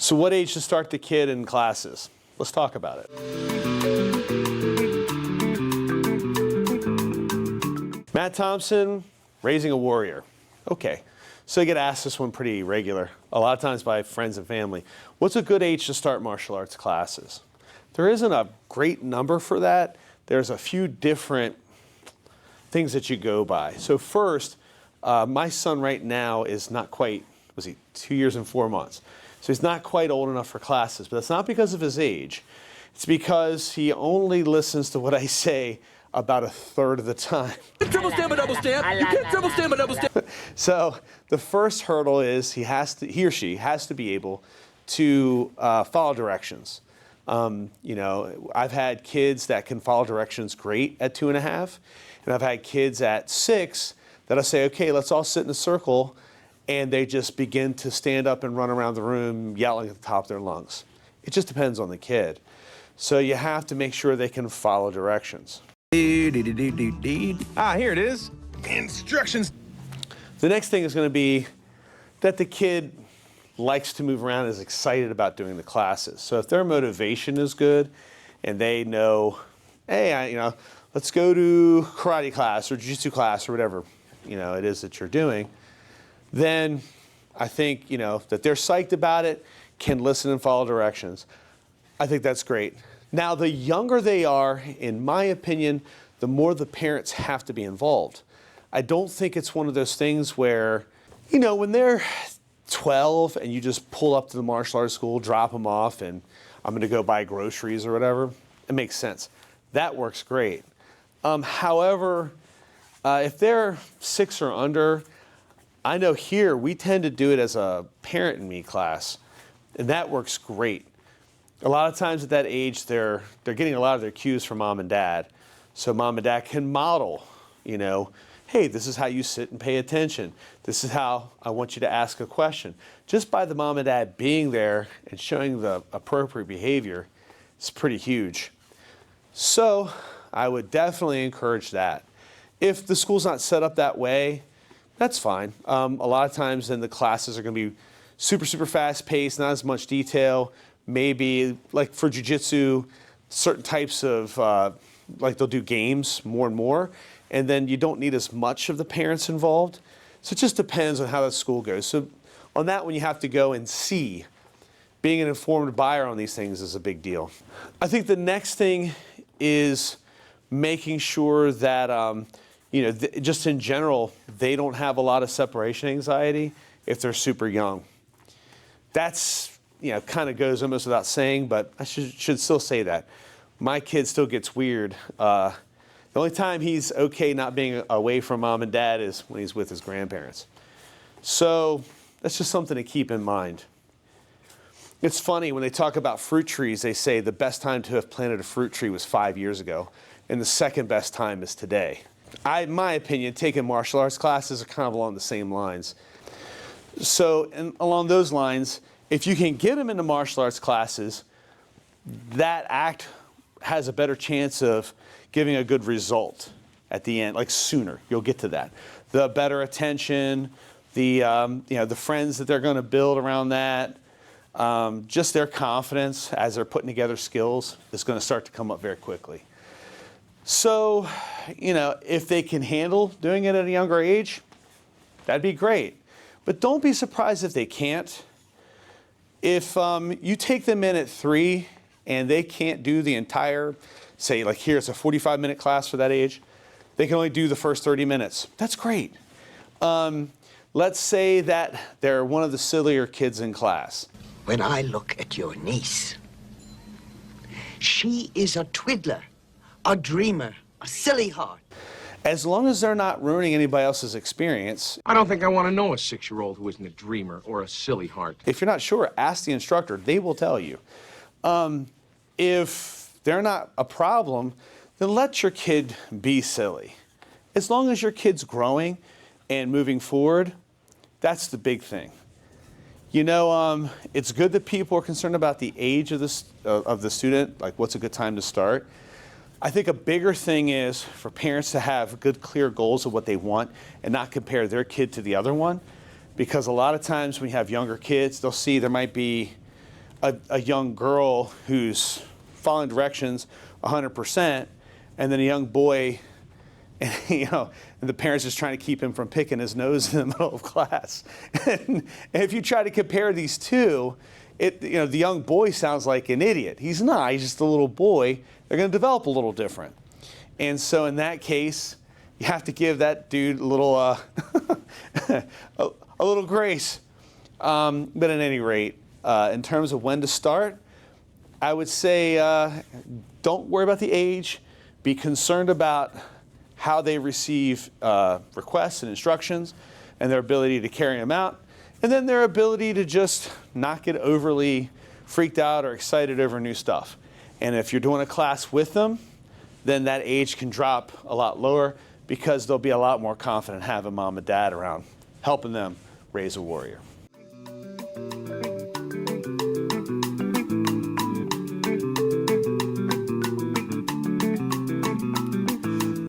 So what age to start the kid in classes? Let's talk about it. Matt Thompson, Raising a Warrior. Okay, so I get asked this one pretty regular, a lot of times by friends and family. What's a good age to start martial arts classes? There isn't a great number for that. There's a few different things that you go by. So first, my son right now is not quite, 2 years and 4 months. So he's not quite old enough for classes, but that's not because of his age. It's because he only listens to what I say about a third of the time. Triple stamp a double stamp. You can't triple stamp a double stamp. So the first hurdle is he or she has to be able to follow directions. You know, I've had kids that can follow directions great at 2.5, and I've had kids at 6 that I say, okay, let's all sit in a circle, and they just begin to stand up and run around the room yelling at the top of their lungs. It just depends on the kid. So you have to make sure they can follow directions. Ah, here it is. Instructions. The next thing is going to be that the kid likes to move around, is excited about doing the classes. So if their motivation is good and they know, hey, let's go to karate class or jiu-jitsu class or whatever, it is that you're doing, then I think, that they're psyched about it, can listen and follow directions. I think that's great. Now, the younger they are, in my opinion, the more the parents have to be involved. I don't think it's one of those things where, when they're 12 and you just pull up to the martial arts school, drop them off, and I'm going to go buy groceries or whatever, it makes sense. That works great. However, if they're 6 or under, I know here we tend to do it as a parent and me class, and that works great. A lot of times at that age, they're getting a lot of their cues from mom and dad. So mom and dad can model, hey, this is how you sit and pay attention. This is how I want you to ask a question. Just by the mom and dad being there and showing the appropriate behavior, it's pretty huge. So I would definitely encourage that. If the school's not set up that way, that's fine. A lot of times then the classes are going to be super, super fast paced, not as much detail. Maybe like for jiu-jitsu, certain types of, like they'll do games more and more, and then you don't need as much of the parents involved. So it just depends on how the school goes. So on that one, you have to go and see. Being an informed buyer on these things is a big deal. I think the next thing is making sure that, just in general, they don't have a lot of separation anxiety if they're super young. That's, kind of goes almost without saying, but I should still say that. My kid still gets weird. The only time he's okay not being away from mom and dad is when he's with his grandparents. So that's just something to keep in mind. It's funny, when they talk about fruit trees, they say the best time to have planted a fruit tree was 5 years ago, and the second best time is today. In my opinion, taking martial arts classes are kind of along the same lines. So, and along those lines, if you can get them into martial arts classes, that act has a better chance of giving a good result at the end, like sooner. You'll get to that. The better attention, the friends that they're going to build around that, just their confidence as they're putting together skills is going to start to come up very quickly. So, if they can handle doing it at a younger age, that'd be great. But don't be surprised if they can't. If you take them in at 3 and they can't do the entire, say like here it's a 45-minute class for that age, they can only do the first 30 minutes. That's great. Let's say that they're one of the sillier kids in class. When I look at your niece, she is a twiddler, a dreamer, a silly heart. As long as they're not ruining anybody else's experience. I don't think I want to know a 6-year-old who isn't a dreamer or a silly heart. If you're not sure, ask the instructor. They will tell you. If they're not a problem, then let your kid be silly. As long as your kid's growing and moving forward, that's the big thing. It's good that people are concerned about the age of the student, like what's a good time to start. I think a bigger thing is for parents to have good, clear goals of what they want and not compare their kid to the other one. Because a lot of times when you have younger kids, they'll see there might be a young girl who's following directions 100%, and then a young boy, and, and the parents just trying to keep him from picking his nose in the middle of class. And if you try to compare these two, the young boy sounds like an idiot. He's not. He's just a little boy. They're going to develop a little different. And so in that case, you have to give that dude a little a little grace. But at any rate, in terms of when to start, I would say don't worry about the age. Be concerned about how they receive requests and instructions and their ability to carry them out. And then their ability to just not get overly freaked out or excited over new stuff. And if you're doing a class with them, then that age can drop a lot lower because they'll be a lot more confident having mom and dad around helping them raise a warrior.